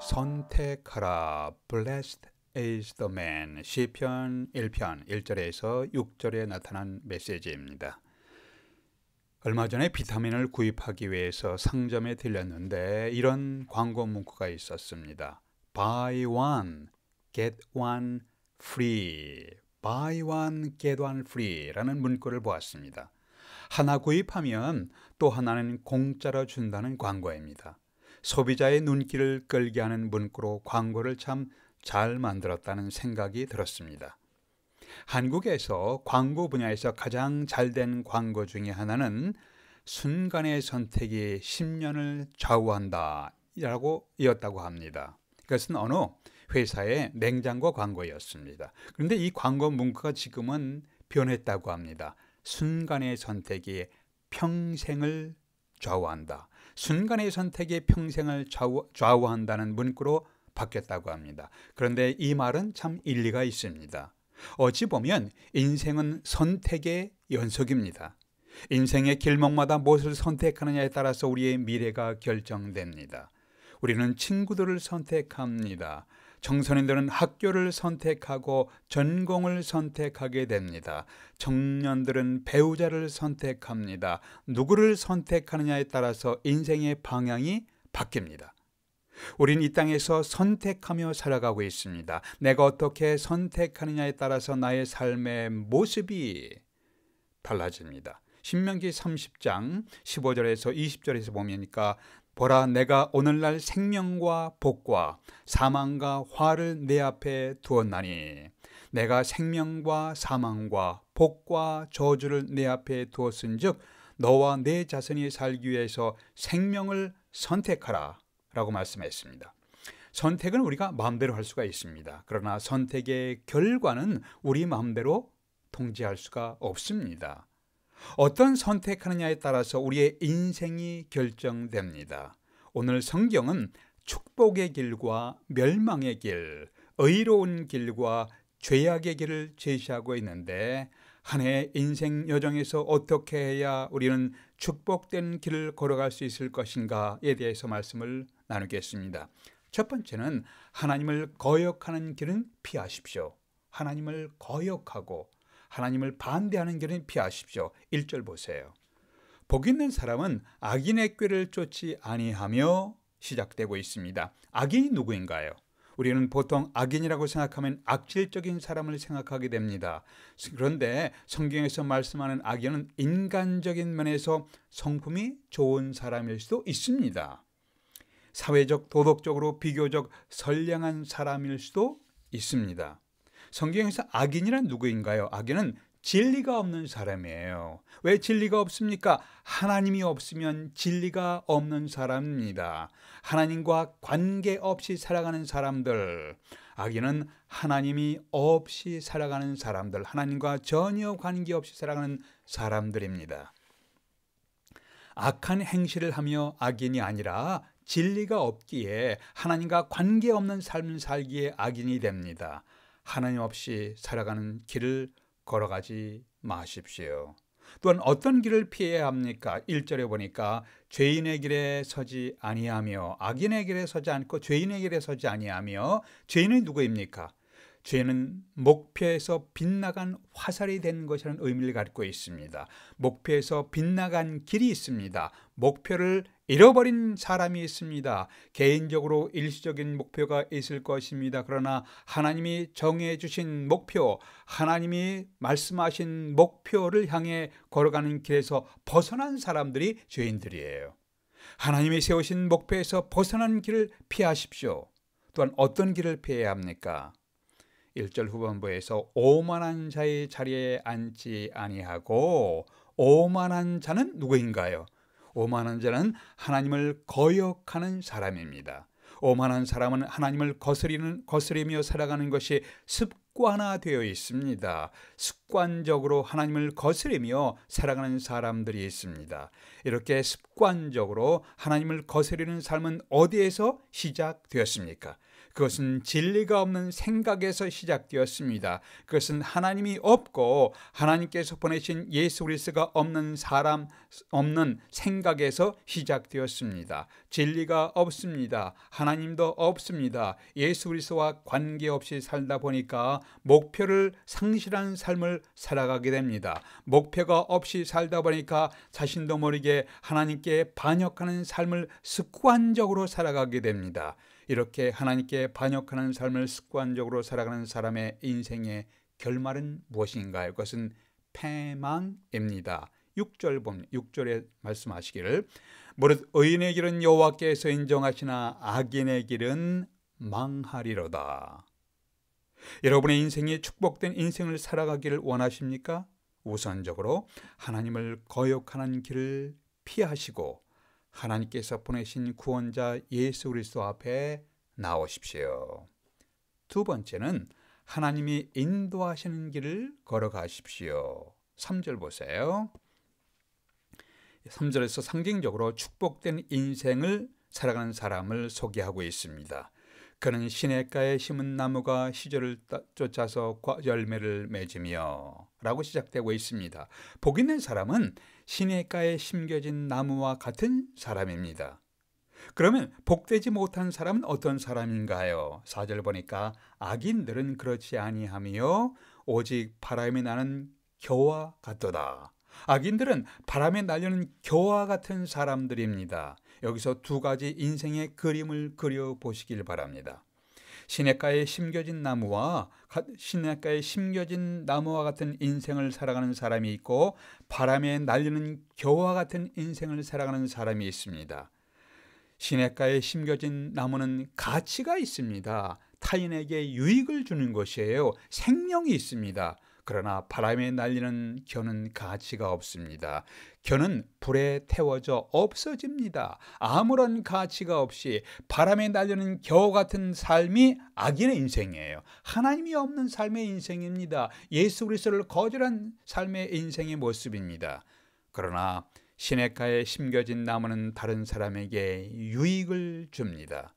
선택하라. Blessed is the man. 시편 1편 1절에서 6절에 나타난 메시지입니다. 얼마 전에 비타민을 구입하기 위해서 상점에 들렸는데 이런 광고 문구가 있었습니다. Buy one, get one free. Buy one, get one free 라는 문구를 보았습니다. 하나 구입하면 또 하나는 공짜로 준다는 광고입니다. 소비자의 눈길을 끌게 하는 문구로 광고를 참 잘 만들었다는 생각이 들었습니다. 한국에서 광고 분야에서 가장 잘된 광고 중에 하나는 순간의 선택이 10년을 좌우한다 라고 이었다고 합니다. 그것은 어느 회사의 냉장고 광고였습니다. 그런데 이 광고 문구가 지금은 변했다고 합니다. 순간의 선택이 평생을 좌우한다. 순간의 선택이 평생을 좌우한다는 문구로 바뀌었다고 합니다. 그런데 이 말은 참 일리가 있습니다. 어찌 보면 인생은 선택의 연속입니다. 인생의 길목마다 무엇을 선택하느냐에 따라서 우리의 미래가 결정됩니다. 우리는 친구들을 선택합니다. 청소년들은 학교를 선택하고 전공을 선택하게 됩니다. 청년들은 배우자를 선택합니다. 누구를 선택하느냐에 따라서 인생의 방향이 바뀝니다. 우린 이 땅에서 선택하며 살아가고 있습니다. 내가 어떻게 선택하느냐에 따라서 나의 삶의 모습이 달라집니다. 신명기 30장 15절에서 20절에서 보니까 보라, 내가 오늘날 생명과 복과 사망과 화를 내 앞에 두었나니 내가 생명과 사망과 복과 저주를 내 앞에 두었은즉 너와 내 자손이 살기 위해서 생명을 선택하라 라고 말씀했습니다. 선택은 우리가 마음대로 할 수가 있습니다. 그러나 선택의 결과는 우리 마음대로 통제할 수가 없습니다. 어떤 선택하느냐에 따라서 우리의 인생이 결정됩니다. 오늘 성경은 축복의 길과 멸망의 길, 의로운 길과 죄악의 길을 제시하고 있는데 한 해의 인생 여정에서 어떻게 해야 우리는 축복된 길을 걸어갈 수 있을 것인가에 대해서 말씀을 나누겠습니다. 첫 번째는 하나님을 거역하는 길은 피하십시오. 하나님을 거역하고 하나님을 반대하는 길은 피하십시오. 1절 보세요. 복 있는 사람은 악인의 꾀를 쫓지 아니하며 시작되고 있습니다. 악인이 누구인가요? 우리는 보통 악인이라고 생각하면 악질적인 사람을 생각하게 됩니다. 그런데 성경에서 말씀하는 악인은 인간적인 면에서 성품이 좋은 사람일 수도 있습니다. 사회적, 도덕적으로 비교적 선량한 사람일 수도 있습니다. 성경에서 악인이란 누구인가요? 악인은 진리가 없는 사람이에요. 왜 진리가 없습니까? 하나님이 없으면 진리가 없는 사람입니다. 하나님과 관계없이 살아가는 사람들, 악인은 하나님이 없이 살아가는 사람들, 하나님과 전혀 관계없이 살아가는 사람들입니다. 악한 행실을 하며 악인이 아니라 진리가 없기에 하나님과 관계없는 삶을 살기에 악인이 됩니다. 하나님 없이 살아가는 길을 걸어가지 마십시오. 또한 어떤 길을 피해야 합니까? 1절에 보니까 죄인의 길에 서지 아니하며, 악인의 길에 서지 않고 죄인의 길에 서지 아니하며. 죄인은 누구입니까? 죄는 목표에서 빗나간 화살이 된 것이라는 의미를 갖고 있습니다. 목표에서 빗나간 길이 있습니다. 목표를 잃어버린 사람이 있습니다. 개인적으로 일시적인 목표가 있을 것입니다. 그러나 하나님이 정해주신 목표, 하나님이 말씀하신 목표를 향해 걸어가는 길에서 벗어난 사람들이 죄인들이에요. 하나님이 세우신 목표에서 벗어난 길을 피하십시오. 또한 어떤 길을 피해야 합니까? 1절 후반부에서 오만한 자의 자리에 앉지 아니하고, 오만한 자는 누구인가요? 오만한 자는 하나님을 거역하는 사람입니다. 오만한 사람은 하나님을 거스리며 살아가는 것이 습관화되어 있습니다. 습관적으로 하나님을 거스리며 살아가는 사람들이 있습니다. 이렇게 습관적으로 하나님을 거스리는 삶은 어디에서 시작되었습니까? 그것은 진리가 없는 생각에서 시작되었습니다. 그것은 하나님이 없고 하나님께서 보내신 예수 그리스도가 없는 생각에서 시작되었습니다. 진리가 없습니다. 하나님도 없습니다. 예수 그리스도와 관계없이 살다 보니까 목표를 상실한 삶을 살아가게 됩니다. 목표가 없이 살다 보니까 자신도 모르게 하나님께 반역하는 삶을 습관적으로 살아가게 됩니다. 이렇게 하나님께 반역하는 삶을 습관적으로 살아가는 사람의 인생의 결말은 무엇인가요? 그것은 패망입니다. 6절에 말씀하시기를 무릇 의인의 길은 여호와께서 인정하시나 악인의 길은 망하리로다. 여러분의 인생이 축복된 인생을 살아가기를 원하십니까? 우선적으로 하나님을 거역하는 길을 피하시고 하나님께서 보내신 구원자 예수 그리스도 앞에 나오십시오. 두 번째는 하나님이 인도하시는 길을 걸어가십시오. 3절 보세요. 3절에서 상징적으로 축복된 인생을 살아가는 사람을 소개하고 있습니다. 그는 시냇가에 심은 나무가 시절을 쫓아서 열매를 맺으며 라고 시작되고 있습니다. 복 있는 사람은 시냇가에 심겨진 나무와 같은 사람입니다. 그러면 복되지 못한 사람은 어떤 사람인가요? 4절 보니까 악인들은 그렇지 아니하며 오직 바람이 나는 겨와 같도다. 악인들은 바람에 날려는 겨와 같은 사람들입니다. 여기서 두 가지 인생의 그림을 그려보시길 바랍니다. 시냇가에 심겨진 나무와 같은 인생을 살아가는 사람이 있고 바람에 날리는 겨와 같은 인생을 살아가는 사람이 있습니다. 시냇가에 심겨진 나무는 가치가 있습니다. 타인에게 유익을 주는 것이에요. 생명이 있습니다. 그러나 바람에 날리는 겨는 가치가 없습니다. 겨는 불에 태워져 없어집니다. 아무런 가치가 없이 바람에 날리는 겨 같은 삶이 악인의 인생이에요. 하나님이 없는 삶의 인생입니다. 예수 그리스도를 거절한 삶의 인생의 모습입니다. 그러나 시냇가에 심겨진 나무는 다른 사람에게 유익을 줍니다.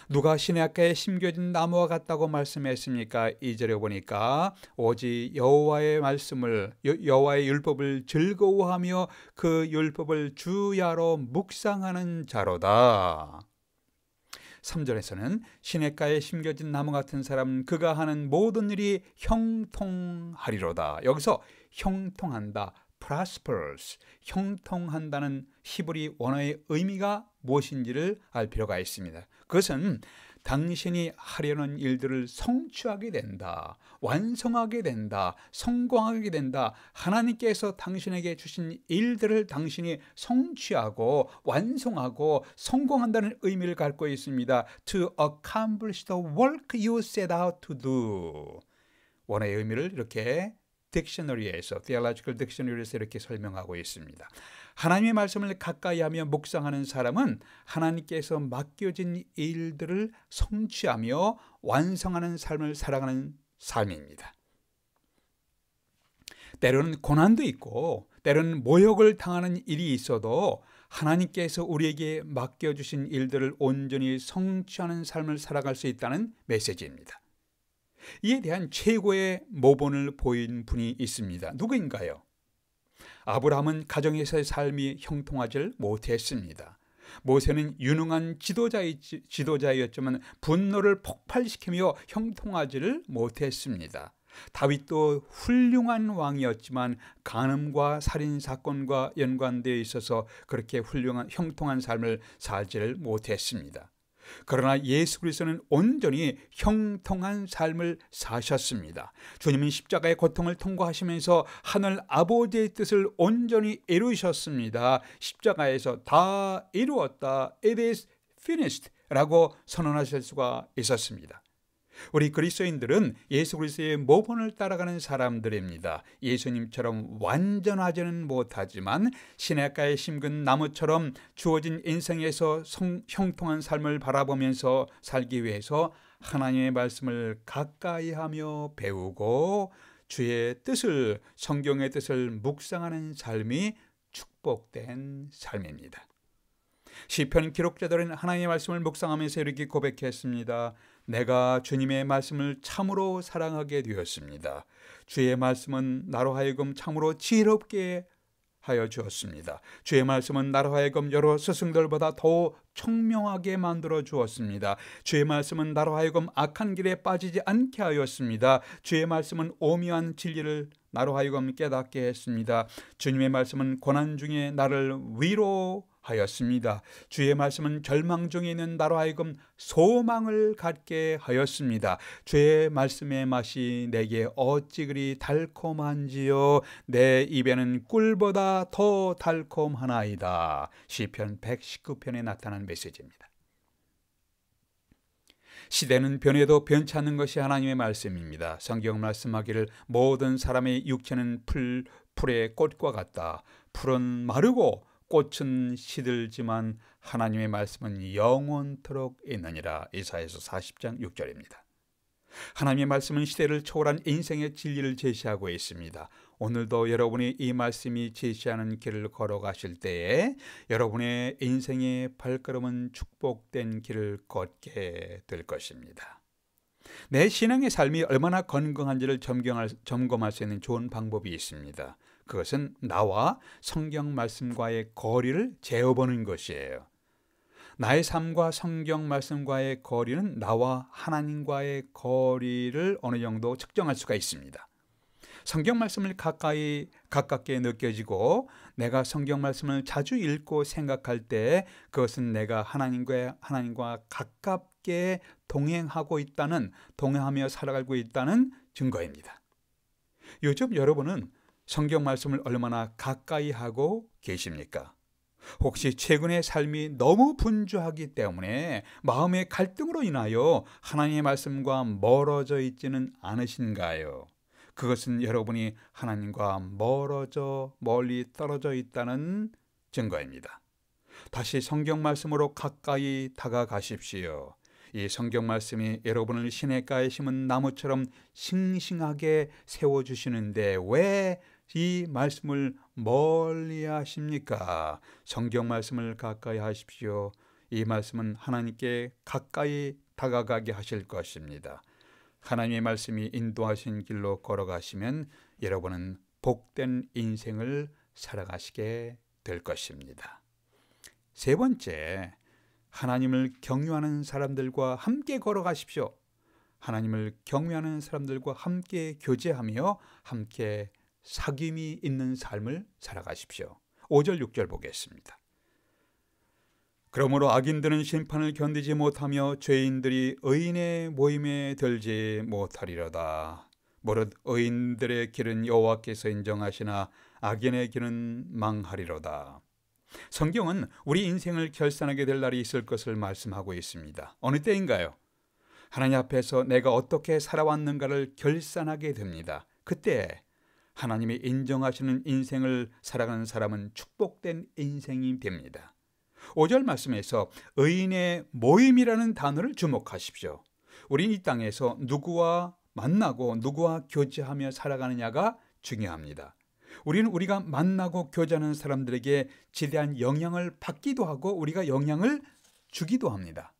누가 시냇가에 심겨진 나무와 같다고 말씀했습니까? 2절에 보니까 오직 여호와의 율법을 즐거워하며 그 율법을 주야로 묵상하는 자로다. 3절에서는 시냇가에 심겨진 나무 같은 사람은 그가 하는 모든 일이 형통하리로다. 여기서 형통한다, prosperous, 형통한다는 히브리 원어의 의미가 무엇인지를 알 필요가 있습니다. 그것은 당신이 하려는 일들을 성취하게 된다, 완성하게 된다, 성공하게 된다. 하나님께서 당신에게 주신 일들을 당신이 성취하고 완성하고 성공한다는 의미를 갖고 있습니다. To accomplish the work you set out to do. 원어의 의미를 이렇게 Theological Dictionary에서 이렇게 설명하고 있습니다. 하나님의 말씀을 가까이 하며 묵상하는 사람은 하나님께서 맡겨진 일들을 성취하며 완성하는 삶을 살아가는 삶입니다. 때로는 고난도 있고 때로는 모욕을 당하는 일이 있어도 하나님께서 우리에게 맡겨주신 일들을 온전히 성취하는 삶을 살아갈 수 있다는 메시지입니다. 이에 대한 최고의 모본을 보인 분이 있습니다. 누구인가요? 아브라함은 가정에서의 삶이 형통하지 못했습니다. 모세는 유능한 지도자였지만 분노를 폭발시키며 형통하지를 못했습니다. 다윗도 훌륭한 왕이었지만 간음과 살인 사건과 연관되어 있어서 그렇게 형통한 삶을 살지를 못했습니다. 그러나 예수 그리스도는 온전히 형통한 삶을 사셨습니다. 주님은 십자가의 고통을 통과하시면서 하늘 아버지의 뜻을 온전히 이루셨습니다. 십자가에서 다 이루었다, it is finished 라고 선언하실 수가 있었습니다. 우리 그리스도인들은 예수 그리스도의 모본을 따라가는 사람들입니다. 예수님처럼 완전하지는 못하지만 시냇가에 심은 나무처럼 주어진 인생에서 형통한 삶을 바라보면서 살기 위해서 하나님의 말씀을 가까이 하며 배우고 주의 뜻을, 성경의 뜻을 묵상하는 삶이 축복된 삶입니다. 시편 기록자들은 하나님의 말씀을 묵상하면서 이렇게 고백했습니다. 내가 주님의 말씀을 참으로 사랑하게 되었습니다. 주의 말씀은 나로 하여금 참으로 지혜롭게 하여 주었습니다. 주의 말씀은 나로 하여금 여러 스승들보다 더 청명하게 만들어 주었습니다. 주의 말씀은 나로 하여금 악한 길에 빠지지 않게 하였습니다. 주의 말씀은 오묘한 진리를 나로 하여금 깨닫게 했습니다. 주님의 말씀은 고난 중에 나를 위로하였습니다. 주의 말씀은 절망 중에 있는 나로 하여금 소망을 갖게 하였습니다. 주의 말씀의 맛이 내게 어찌 그리 달콤한지요, 내 입에는 꿀보다 더 달콤하나이다. 시편 119편에 나타난 메시지입니다. 시대는 변해도 변치 않는 것이 하나님의 말씀입니다. 성경 말씀하기를 모든 사람의 육체는 풀의 꽃과 같다. 풀은 마르고 꽃은 시들지만 하나님의 말씀은 영원토록 있느니라. 이사야서 40장 6절입니다. 하나님의 말씀은 시대를 초월한 인생의 진리를 제시하고 있습니다. 오늘도 여러분이 이 말씀이 제시하는 길을 걸어가실 때에 여러분의 인생의 발걸음은 축복된 길을 걷게 될 것입니다. 내 신앙의 삶이 얼마나 건강한지를 점검할 수 있는 좋은 방법이 있습니다. 그것은 나와 성경 말씀과의 거리를 재어보는 것이에요. 나의 삶과 성경 말씀과의 거리는 나와 하나님과의 거리를 어느 정도 측정할 수가 있습니다. 성경 말씀을 가깝게 느껴지고 내가 성경 말씀을 자주 읽고 생각할 때 그것은 내가 하나님과 가깝게 동행하며 살아가고 있다는 증거입니다. 요즘 여러분은 성경 말씀을 얼마나 가까이 하고 계십니까? 혹시 최근의 삶이 너무 분주하기 때문에 마음의 갈등으로 인하여 하나님의 말씀과 멀어져 있지는 않으신가요? 그것은 여러분이 하나님과 멀리 떨어져 있다는 증거입니다. 다시 성경 말씀으로 가까이 다가가십시오. 이 성경 말씀이 여러분을 시냇가에 심은 나무처럼 싱싱하게 세워주시는데 왜 이 말씀을 멀리 하십니까? 성경 말씀을 가까이 하십시오. 이 말씀은 하나님께 가까이 다가가게 하실 것입니다. 하나님의 말씀이 인도하신 길로 걸어가시면 여러분은 복된 인생을 살아가시게 될 것입니다. 세 번째, 하나님을 경유하는 사람들과 함께 걸어가십시오. 하나님을 경외하는 사람들과 함께 교제하며 함께 사귐이 있는 삶을 살아가십시오. 5절 6절 보겠습니다. 그러므로 악인들은 심판을 견디지 못하며 죄인들이 의인의 모임에 들지 못하리로다. 무릇 의인들의 길은 여호와께서 인정하시나 악인의 길은 망하리로다. 성경은 우리 인생을 결산하게 될 날이 있을 것을 말씀하고 있습니다. 어느 때인가요? 하나님 앞에서 내가 어떻게 살아왔는가를 결산하게 됩니다. 그때 하나님이 인정하시는 인생을 살아가는 사람은 축복된 인생이 됩니다. 5절 말씀에서 의인의 모임이라는 단어를 주목하십시오. 우린 이 땅에서 누구와 만나고 누구와 교제하며 살아가느냐가 중요합니다. 우리는 우리가 만나고 교제하는 사람들에게 지대한 영향을 받기도 하고 우리가 영향을 주기도 합니다.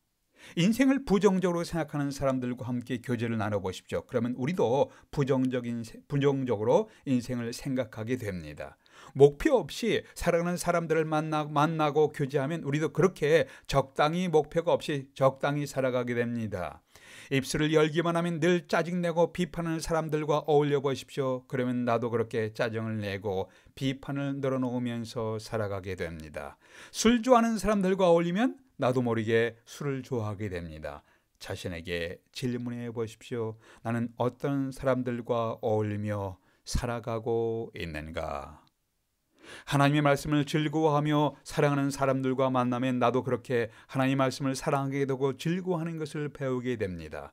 인생을 부정적으로 생각하는 사람들과 함께 교제를 나눠보십시오. 그러면 우리도 부정적으로 인생을 생각하게 됩니다. 목표 없이 살아가는 사람들을 만나고 교제하면 우리도 그렇게 적당히 목표가 없이 적당히 살아가게 됩니다. 입술을 열기만 하면 늘 짜증내고 비판하는 사람들과 어울려 보십시오. 그러면 나도 그렇게 짜증을 내고 비판을 늘어놓으면서 살아가게 됩니다. 술 좋아하는 사람들과 어울리면 나도 모르게 술을 좋아하게 됩니다. 자신에게 질문해 보십시오. 나는 어떤 사람들과 어울리며 살아가고 있는가? 하나님의 말씀을 즐거워하며 사랑하는 사람들과 만나면 나도 그렇게 하나님의 말씀을 사랑하게 되고 즐거워하는 것을 배우게 됩니다.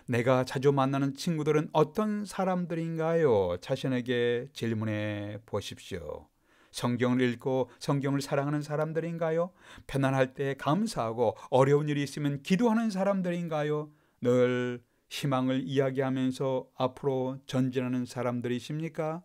내가 자주 만나는 친구들은 어떤 사람들인가요? 자신에게 질문해 보십시오. 성경을 읽고 성경을 사랑하는 사람들인가요? 편안할 때 감사하고 어려운 일이 있으면 기도하는 사람들인가요? 늘 희망을 이야기하면서 앞으로 전진하는 사람들이십니까?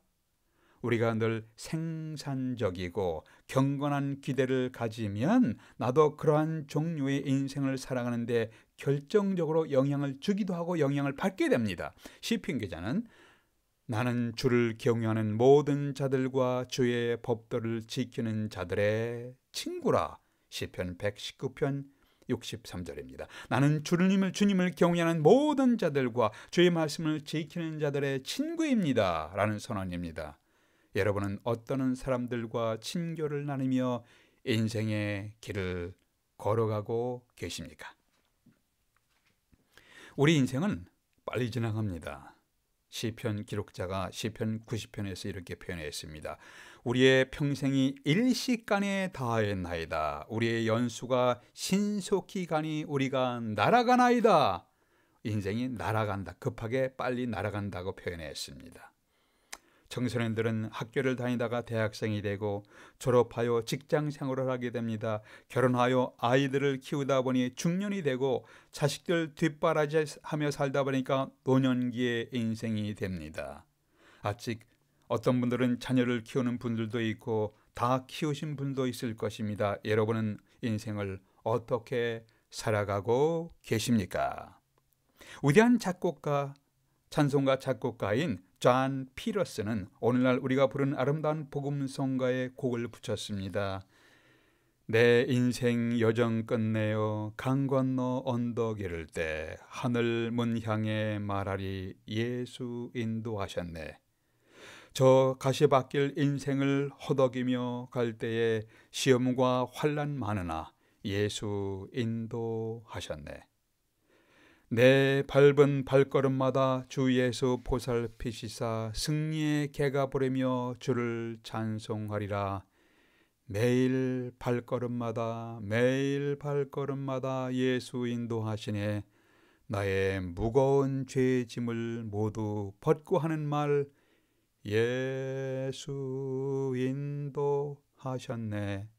우리가 늘 생산적이고 경건한 기대를 가지면 나도 그러한 종류의 인생을 살아가는데 결정적으로 영향을 주기도 하고 영향을 받게 됩니다. 시편 기자는 나는 주를 경외하는 모든 자들과 주의 법도를 지키는 자들의 친구라. 시편 119편 63절입니다. 나는 주님을 경외하는 모든 자들과 주의 말씀을 지키는 자들의 친구입니다. 라는 선언입니다. 여러분은 어떤 사람들과 친교를 나누며 인생의 길을 걸어가고 계십니까? 우리 인생은 빨리 지나갑니다. 시편 기록자가 시편 90편에서 이렇게 표현했습니다. 우리의 평생이 일시간에 다하였나이다. 우리의 연수가 신속히 가니 우리가 날아가나이다. 인생이 날아간다. 급하게 빨리 날아간다고 표현했습니다. 청소년들은 학교를 다니다가 대학생이 되고 졸업하여 직장 생활을 하게 됩니다. 결혼하여 아이들을 키우다 보니 중년이 되고 자식들 뒷바라지하며 살다 보니까 노년기의 인생이 됩니다. 아직 어떤 분들은 자녀를 키우는 분들도 있고 다 키우신 분도 있을 것입니다. 여러분은 인생을 어떻게 살아가고 계십니까? 위대한 작곡가, 찬송가 작곡가인 존 피터슨은 오늘날 우리가 부르는 아름다운 복음성가에 곡을 붙였습니다. 내 인생 여정 끝내어 강 건너 언덕 이를 때 하늘 문 향해 말하리 예수 인도하셨네. 저 가시밭길 인생을 허덕이며 갈 때에 시험과 환난 많으나 예수 인도하셨네. 내 밟은 발걸음마다 주 예수 보살피시사 승리의 개가 부르며 주를 찬송하리라. 매일 발걸음마다 예수 인도하시네. 나의 무거운 죄 짐을 모두 벗고 하는 말 예수 인도하셨네.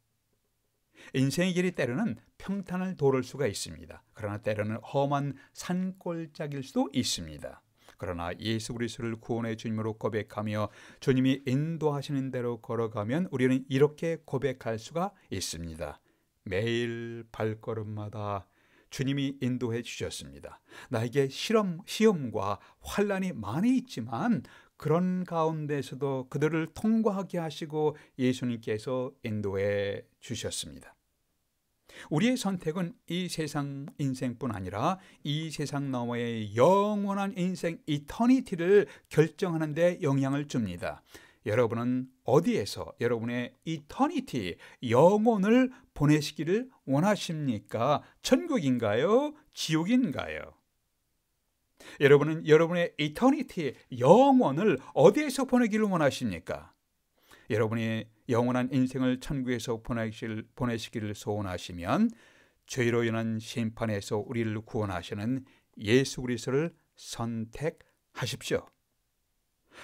인생의 길이 때로는 평탄을 도를 수가 있습니다. 그러나 때로는 험한 산골짜기일 수도 있습니다. 그러나 예수 그리스도를 구원의 주님으로 고백하며 주님이 인도하시는 대로 걸어가면 우리는 이렇게 고백할 수가 있습니다. 매일 발걸음마다 주님이 인도해 주셨습니다. 나에게 시험과 환난이 많이 있지만 그런 가운데서도 그들을 통과하게 하시고 예수님께서 인도해 주셨습니다. 우리의 선택은 이 세상 인생뿐 아니라 이 세상 너머의 영원한 인생 이터니티를 결정하는 데 영향을 줍니다. 여러분은 어디에서 여러분의 이터니티, 영혼을 보내시기를 원하십니까? 천국인가요? 지옥인가요? 여러분은 여러분의 이터니티, 영혼을 어디에서 보내기를 원하십니까? 여러분이 영원한 인생을 천국에서 보내시기를 소원하시면 죄로 인한 심판에서 우리를 구원하시는 예수 그리스도를 선택하십시오.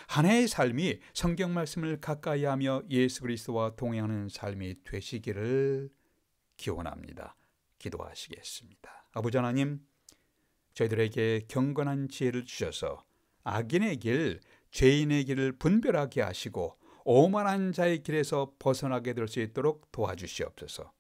한 해의 삶이 성경 말씀을 가까이 하며 예수 그리스도와 동행하는 삶이 되시기를 기원합니다. 기도하시겠습니다. 아버지 하나님, 저희들에게 경건한 지혜를 주셔서 악인의 길, 죄인의 길을 분별하게 하시고 오만한 자의 길에서 벗어나게 될 수 있도록 도와주시옵소서.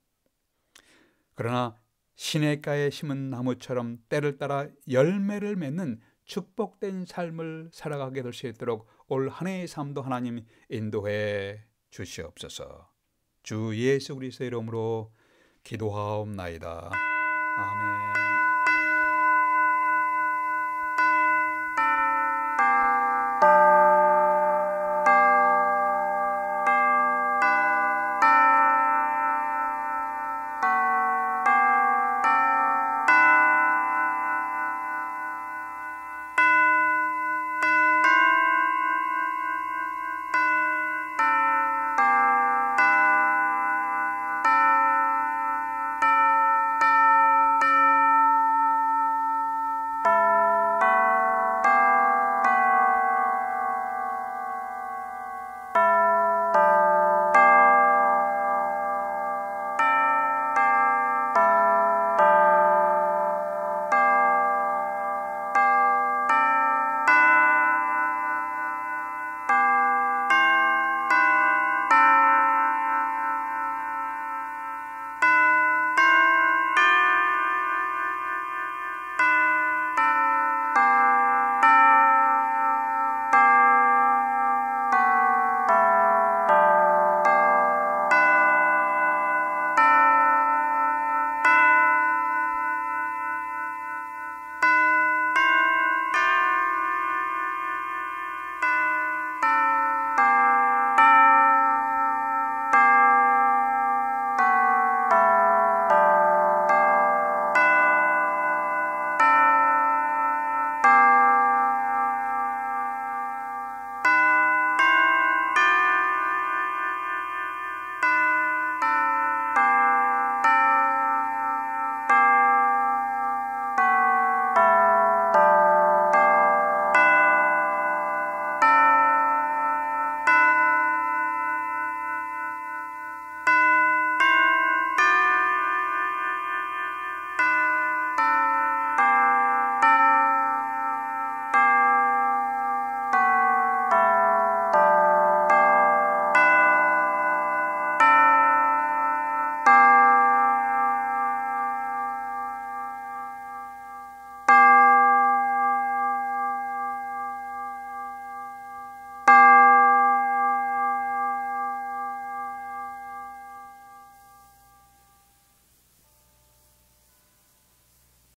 그러나 시냇가에 심은 나무처럼 때를 따라 열매를 맺는 축복된 삶을 살아가게 될 수 있도록 올 한 해의 삶도 하나님 인도해 주시옵소서. 주 예수 그리스도의 이름으로 기도하옵나이다. 아멘.